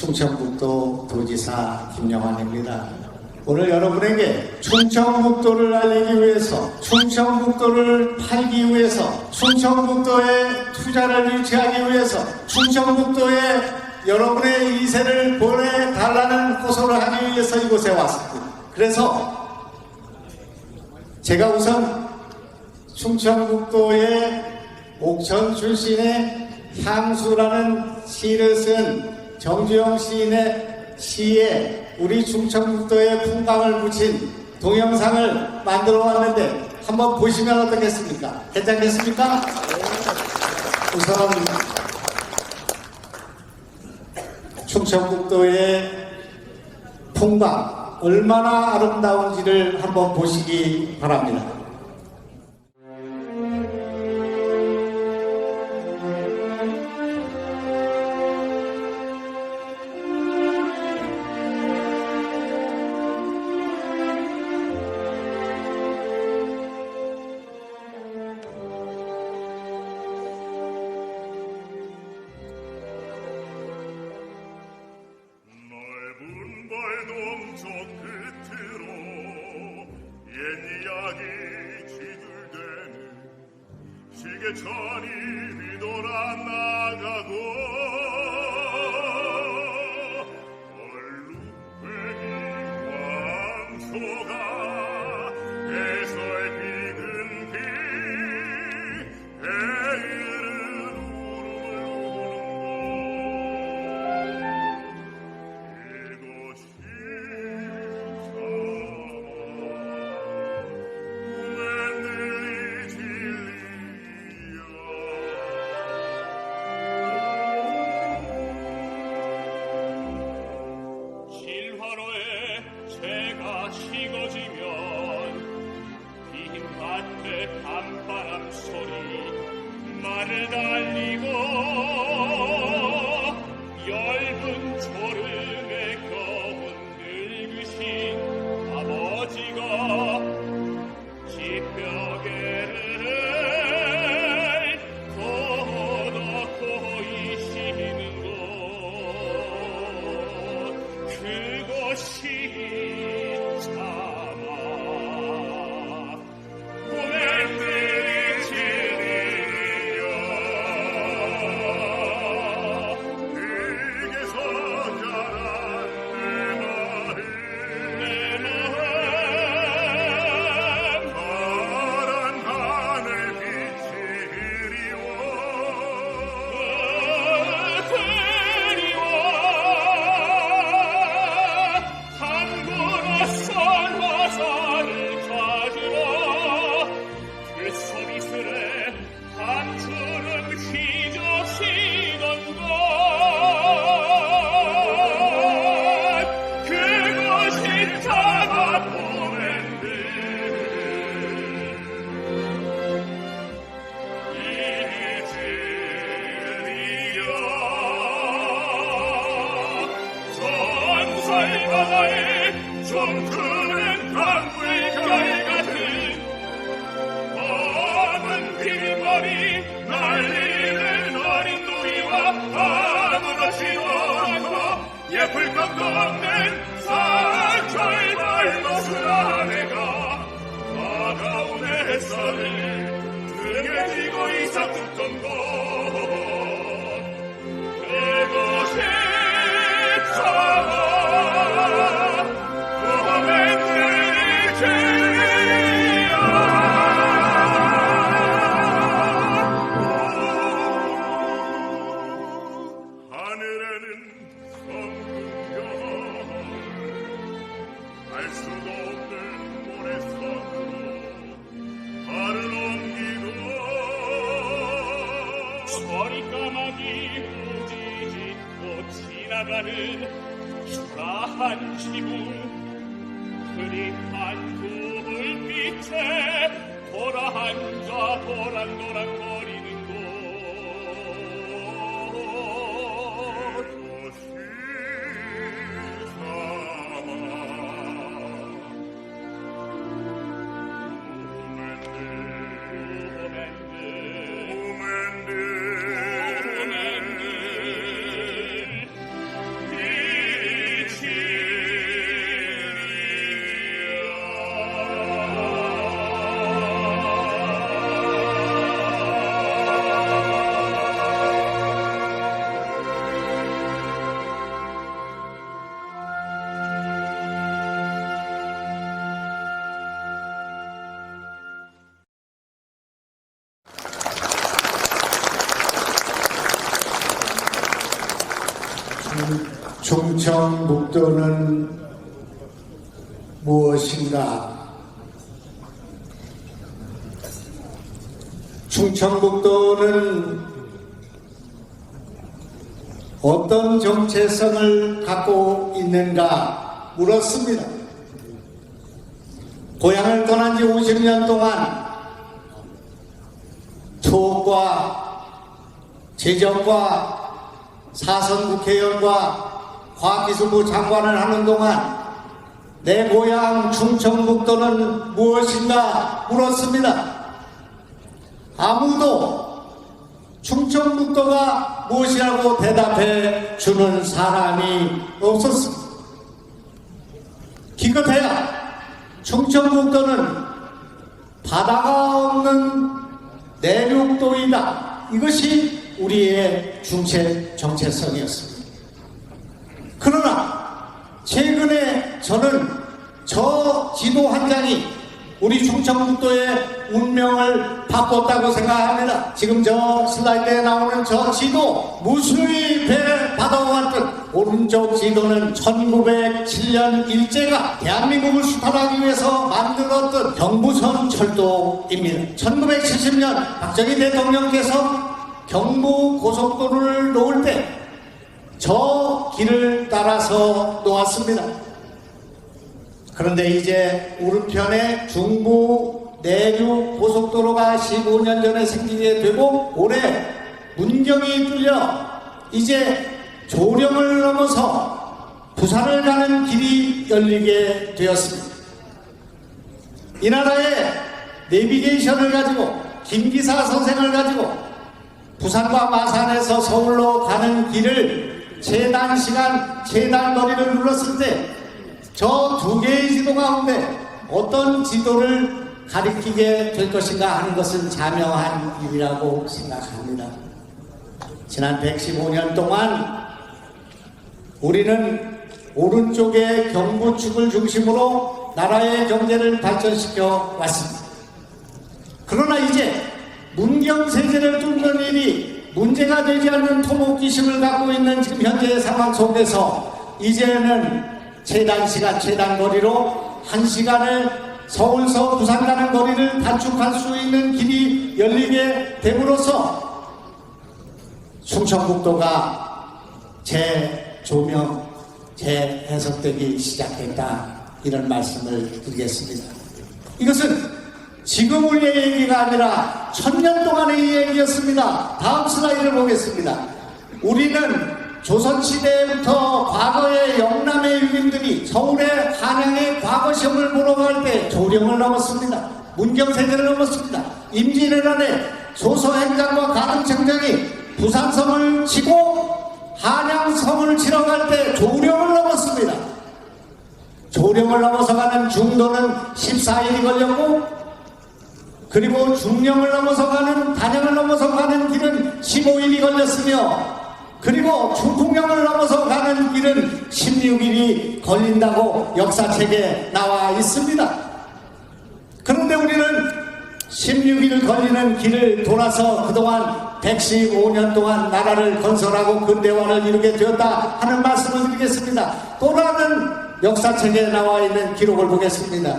충청북도 도지사 김영환입니다. 오늘 여러분에게 충청북도를 알리기 위해서, 충청북도를 팔기 위해서, 충청북도에 투자를 유치하기 위해서, 충청북도에 여러분의 이세를 보내달라는 호소를 하기 위해서 이곳에 왔습니다. 그래서 제가 우선 충청북도의 옥천 출신의 향수라는 시를 쓴 정주영 시인의 시에 우리 충청북도의 풍광을 붙인 동영상을 만들어 왔는데 한번 보시면 어떻겠습니까? 괜찮겠습니까? 우선 충청북도의 풍광 얼마나 아름다운지를 한번 보시기 바랍니다. 동쪽 끝으로 옛 이야기 쥐둘대는 시계천이 뒤돌아 나가고 얼룩배기 황소가 해서의 비든 길 해일은 새가 식어지면 빈 밭에 밤바람 소리 말을 달리고 엷은 초름에 검은 늙으신 아버지가 지벽에를 걷어놓고 있는 곳 그것이 좀 푸른 강물결 같은 검은 빗머리 날리는 어린 누이와 아무렇지도 않고 예쁠 것도 없는 사철발 모습 아내가 다가온 햇살을 등에 지고 이삭 뜯던 곳 그곳에 하늘에는 성금별 알 수도 없는 모래성으로 발을 옮기고 서리까마귀 우지짓고 지나가는 초라한 지붕 흐릿한 불빛에 돌아앉아 도랑도랑거리는 곳 그곳이 사막 우맨들 충청북도는 무엇인가? 충청북도는 어떤 정체성을 갖고 있는가 물었습니다. 고향을 떠난 지 50년 동안 초과 재정과 사선 국회의원과 과학기술부 장관을 하는 동안 내 고향 충청북도는 무엇인가 물었습니다. 아무도 충청북도가 무엇이라고 대답해 주는 사람이 없었습니다. 기껏해야 충청북도는 바다가 없는 내륙도이다. 이것이 우리의 정체성이었습니다. 그러나 최근에 저는 저 지도 한 장이 우리 충청북도의 운명을 바꿨다고 생각합니다. 지금 저 슬라이드에 나오는 저 지도, 무수히 배 바다와 같은 오른쪽 지도는 1907년 일제가 대한민국을 수탈하기 위해서 만들었던 경부선 철도입니다. 1970년 박정희 대통령께서 경부 고속도로를 놓을 때 저 길을 따라서 놓았습니다. 그런데 이제 오른편에 중부 내륙 고속도로가 15년 전에 생기게 되고 올해 문경이 뚫려 이제 조령을 넘어서 부산을 가는 길이 열리게 되었습니다. 이 나라의 내비게이션을 가지고 김기사 선생을 가지고 부산과 마산에서 서울로 가는 길을 최단 시간, 최단 거리를 눌렀을 때 저 두 개의 지도 가운데 어떤 지도를 가리키게 될 것인가 하는 것은 자명한 일이라고 생각합니다. 지난 115년 동안 우리는 오른쪽의 경부축을 중심으로 나라의 경제를 발전시켜 왔습니다. 그러나 이제 문경세제를 뚫는 일이 문제가 되지 않는 토목기심을 갖고 있는 지금 현재의 상황 속에서 이제는 최단 시간, 최단 거리로 1시간을 서울서 부산 가는 거리를 단축할 수 있는 길이 열리게 됨으로써 충청북도가 재조명, 재해석되기 시작했다. 이런 말씀을 드리겠습니다. 이것은 지금 우리의 얘기가 아니라 1000년 동안의 얘기였습니다. 다음 슬라이드를 보겠습니다. 우리는 조선시대부터 과거의 영남의 유민들이 서울의 한양의 과거 시험을 보러 갈 때 조령을 넘었습니다. 문경세제를 넘었습니다. 임진왜란에 소서행장과 가등청장이 부산성을 치고 한양성을 치러 갈 때 조령을 넘었습니다. 조령을 넘어서 가는 중도는 14일이 걸렸고 그리고 중령을 넘어서 가는, 단영을 넘어서 가는 길은 15일이 걸렸으며 그리고 중풍령을 넘어서 가는 길은 16일이 걸린다고 역사책에 나와 있습니다. 그런데 우리는 16일 걸리는 길을 돌아서 그동안 115년 동안 나라를 건설하고 근대화를 이루게 되었다 하는 말씀을 드리겠습니다. 또 다른 역사책에 나와 있는 기록을 보겠습니다.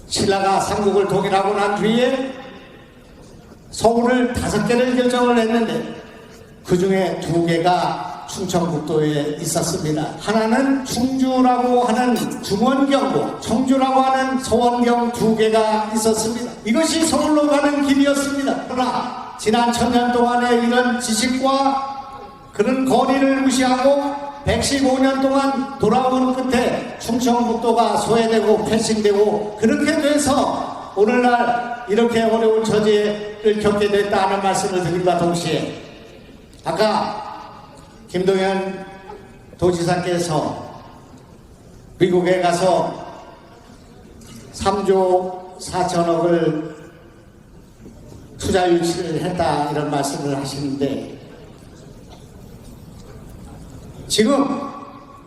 신라가 삼국을 통일하고 난 뒤에 서울을 5개를 결정을 했는데 그 중에 2개가 충청북도에 있었습니다. 하나는 충주라고 하는 중원경고, 청주라고 하는 서원경 2개가 있었습니다. 이것이 서울로 가는 길이었습니다. 그러나 지난 1000년 동안의 이런 지식과 그런 거리를 무시하고 115년 동안 돌아온 끝에 충청북도가 소외되고 패싱되고 그렇게 돼서 오늘날 이렇게 어려운 처지를 겪게 됐다는 말씀을 드림과 동시에 아까 김동연 도지사께서 미국에 가서 3조 4천억을 투자 유치를 했다 이런 말씀을 하시는데 지금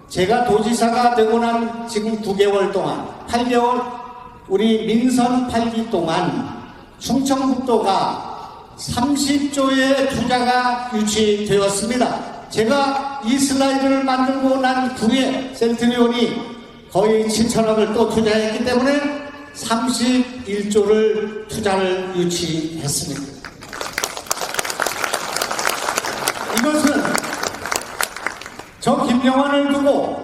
제가 도지사가 되고 난 지금 9개월 동안 8개월 우리 민선 8기 동안 충청북도가 30조의 투자가 유치되었습니다. 제가 이 슬라이드를 만들고 난 후에 센트리온이 거의 7천억을 또 투자했기 때문에 31조를 투자를 유치했습니다. 이것은 저 김영환을 두고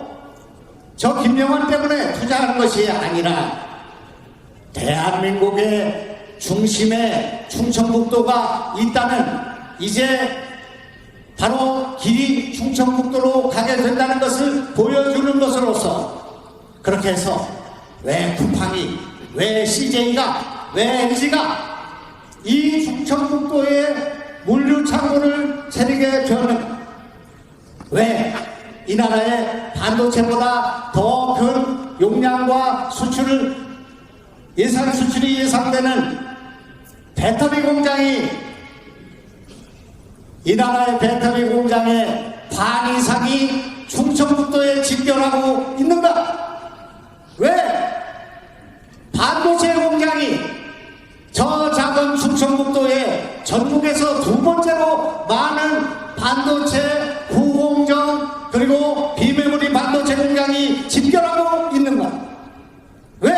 저 김영환 때문에 투자하는 것이 아니라 대한민국의 중심에 충청북도가 있다는, 이제 바로 길이 충청북도로 가게 된다는 것을 보여주는 것으로서, 그렇게 해서 왜 쿠팡이, 왜 CJ가, 왜 LG가 이 충청북도에 물류창고를 차리게 되었는가? 왜 이 나라의 반도체보다 더 큰 용량과 예상 수출이 예상되는 배터리 공장이, 이 나라의 배터리 공장의 반 이상이 충청북도에 집결하고 있는가? 왜 반도체 공장이 저 작은 충청북도에 전국에서 두 번째로 많은 반도체 구공정 그리고 비메모리 반도체 공장이 집결하고 있는가? 왜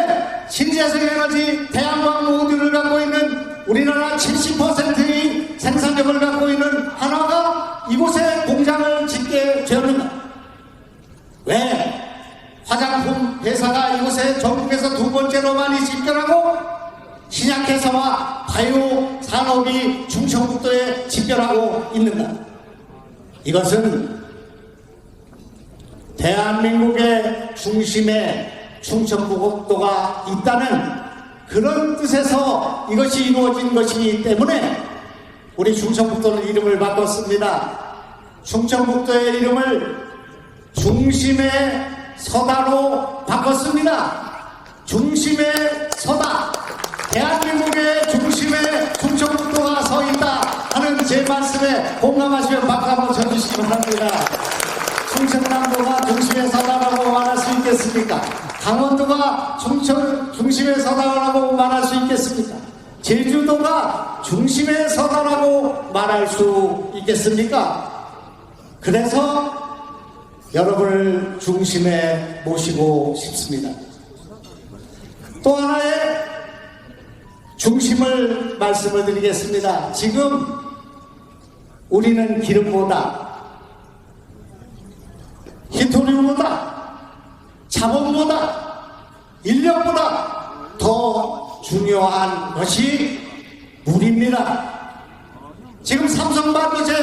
신재생 에너지 태양광 모듈을 갖고 있는 우리나라 70%의 생산력을 갖고 있는 한화가 이곳에 공장을 짓게 되었는가? 왜 화장품 회사가 이곳에 전국에서 두 번째로 많이 집결하고 신약회사와 바이오 산업이 충청북도에 집결하고 있는가? 이것은 대한민국의 중심에 충청북도가 있다는 그런 뜻에서 이것이 이루어진 것이기 때문에 우리 충청북도는 이름을 바꿨습니다. 충청북도의 이름을 중심의 서다로 바꿨습니다. 중심의 서다, 대한민국의 중심에 충청북도가 서 있다 하는 제 말씀에 공감하시면 박수 한번 쳐주시기 바랍니다. 충청남도가 중심의 서다라고 말할 수 있겠습니까? 강원도가 중심의 서다라고 말할 수 있겠습니까? 제주도가 중심의 서다라고 말할 수 있겠습니까? 그래서 여러분을 중심에 모시고 싶습니다. 또 하나의 중심을 말씀을 드리겠습니다. 지금 우리는 기름보다, 히토리움보다, 자본보다, 인력보다 더 중요한 것이 물입니다. 지금 삼성반도체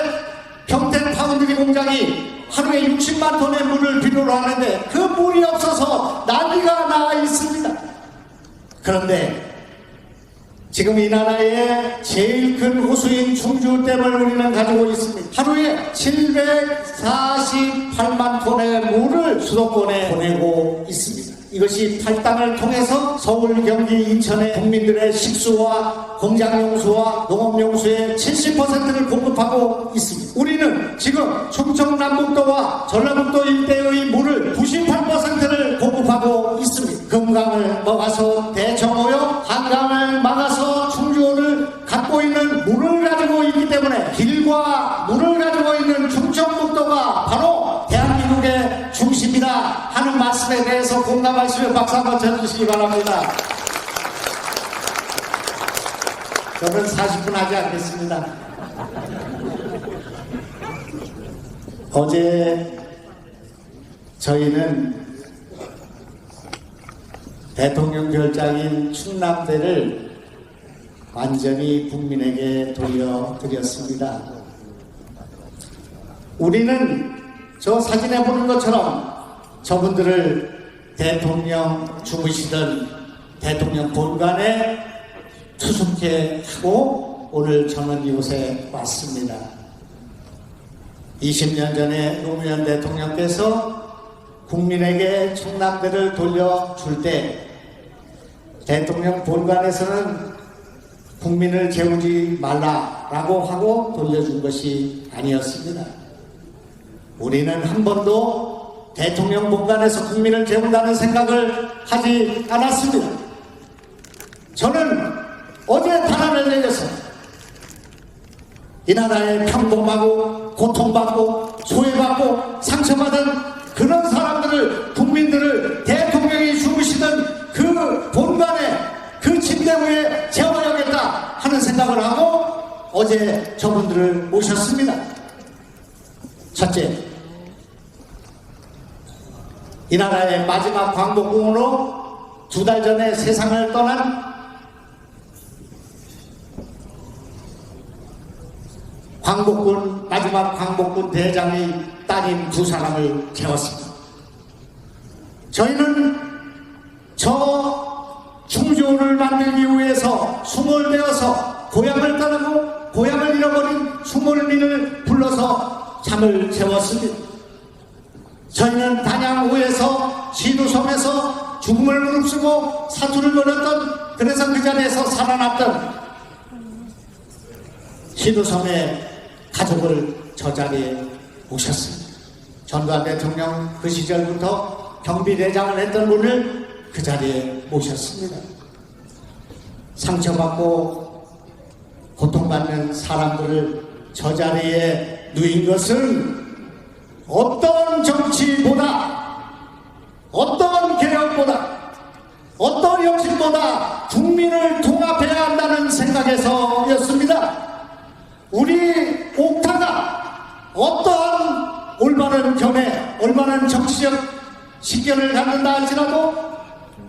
평택 파운드리 공장이 하루에 60만 톤의 물을 필요로 하는데 그 물이 없어서 난리가 나 있습니다. 그런데 지금 이 나라의 제일 큰 호수인 충주댐을 우리는 가지고 있습니다. 하루에 748만 톤의 물을 수도권에 보내고 있습니다. 이것이 탈당을 통해서 서울, 경기, 인천의 국민들의 식수와 공장용수와 농업용수의 70%를 공급하고 있습니다. 우리는 지금 충청남북도와 전라북도 일대의 물을 98%를 공급하고 있습니다. 금강을 막아서 대청호요, 한강을 막아서 충주호를 갖고 있는 물을 가지고 있기 때문에 길과 물을 가지고 있는 충청북도가 바로 대한민국의 중심이다 하는 말씀에 대해서 공감하시면 박수 한번 쳐주시기 바랍니다. 저는 40분 하지 않겠습니다. 어제 저희는 대통령 별장인 충남대를 완전히 국민에게 돌려드렸습니다. 우리는 저 사진에 보는 것처럼 저분들을 대통령 주무시던 대통령 본관에 투숙해 하고 오늘 저는 이곳에 왔습니다. 20년 전에 노무현 대통령께서 국민에게 충남대를 돌려줄 때 대통령 본관에서는 국민을 재우지 말라라고 하고 돌려준 것이 아니었습니다. 우리는 한 번도 대통령 본관에서 국민을 재운다는 생각을 하지 않았습니다. 저는 어제 탄원을 내려서 이 나라에 평범하고 고통받고 소외받고 상처받은 그런 사람들을, 국민들을 대통령이 주무시던 그 본관에, 그 침대 위에 재워야겠다 하는 생각을 하고 어제 저분들을 모셨습니다. 첫째, 이 나라의 마지막 광복군으로 2달 전에 세상을 떠난 마지막 광복군 대장의 따님 2사람을 재웠습니다. 저희는 저 충주를 만들기 위해서 숨을 내어서 고향을 떠나고 고향을 잃어버린 수몰민을 불러서 잠을 재웠습니다. 저희는 단양호에서 시두섬에서 죽음을 무릅쓰고 사투를 벌였던, 그래서 그 자리에서 살아났던 시두섬의 가족을 저 자리에 모셨습니다. 전두환 대통령 그 시절부터 경비대장을 했던 분을 그 자리에 모셨습니다. 상처받고 고통받는 사람들을 저 자리에 누인 것은 어떤 정치보다, 어떤 개혁보다, 어떤 정치보다 국민을 통합해야 한다는 생각에서였습니다. 우리 옥타가 어떠한 올바른 견해, 올바른 정치적 식견을 갖는다 할지라도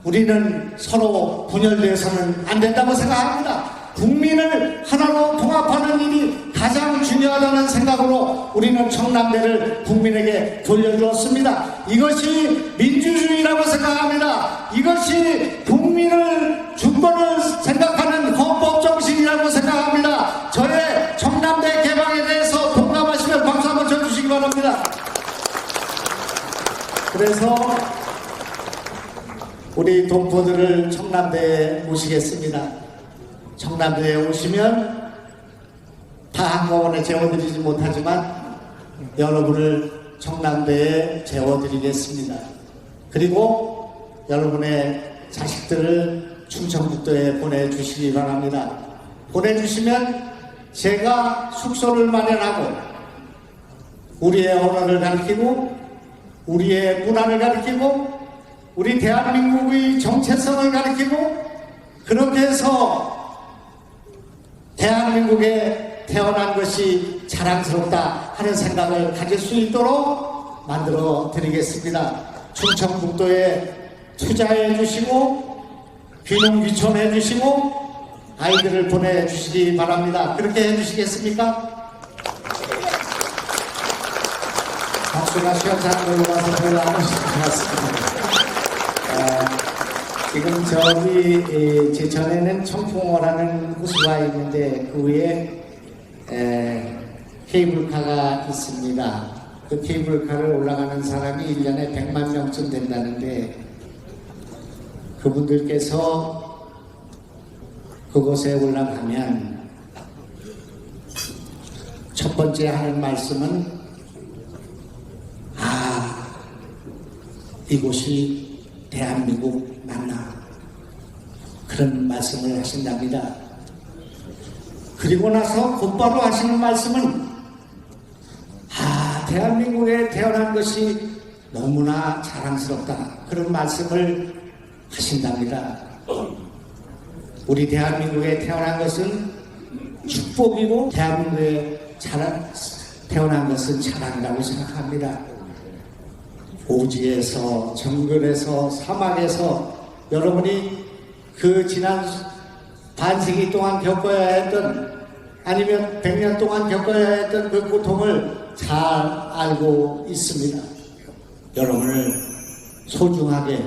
우리는 서로 분열되어서는 안 된다고 생각합니다. 국민을 하나로 통합하는 일이 가장 중요하다는 생각으로 우리는 청남대를 국민에게 돌려주었습니다. 이것이 민주주의라고 생각합니다. 이것이 국민을, 주권을 생각하는 헌법정신이라고 생각합니다. 저의 청남대 개방에 대해서 동감하시면 박수 한번 쳐주시기 바랍니다. 그래서 우리 동포들을 청남대에 모시겠습니다. 청남대에 오시면 다 한꺼번에 재워드리지 못하지만 여러분을 청남대에 재워드리겠습니다. 그리고 여러분의 자식들을 충청북도에 보내주시기 바랍니다. 보내주시면 제가 숙소를 마련하고 우리의 언어를 가르치고 우리의 문화를 가르치고 우리 대한민국의 정체성을 가르치고 그렇게 해서 대한민국에 태어난 것이 자랑스럽다 하는 생각을 가질 수 있도록 만들어 드리겠습니다. 충청북도에 투자해 주시고 귀농귀촌해 주시고 아이들을 보내주시기 바랍니다. 그렇게 해주시겠습니까? 박수가 시원찮은 걸로 와서 별로 안 오실 것 같습니다. 지금 저기 제 전에는 청풍호라는 호수가 있는데 그 위에 케이블카가 있습니다. 그 케이블카를 올라가는 사람이 1년에 100만 명쯤 된다는데 그분들께서 그곳에 올라가면 첫 번째 하는 말씀은 이곳이 대한민국 맞나 그런 말씀을 하신답니다. 그리고 나서 곧바로 하시는 말씀은 대한민국에 태어난 것이 너무나 자랑스럽다 그런 말씀을 하신답니다. 우리 대한민국에 태어난 것은 축복이고 대한민국에 태어난 것은 자랑이라고 생각합니다. 오지에서 정글에서 사막에서 여러분이 그 지난 반세기 동안 겪어야 했던 아니면 100년 동안 겪어야 했던 그 고통을 잘 알고 있습니다. 여러분을 소중하게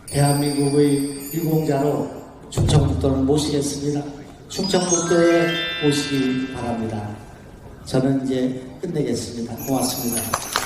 대한민국의 유공자로 충청북도를 모시겠습니다. 충청북도에 오시기 바랍니다. 저는 이제 끝내겠습니다. 고맙습니다.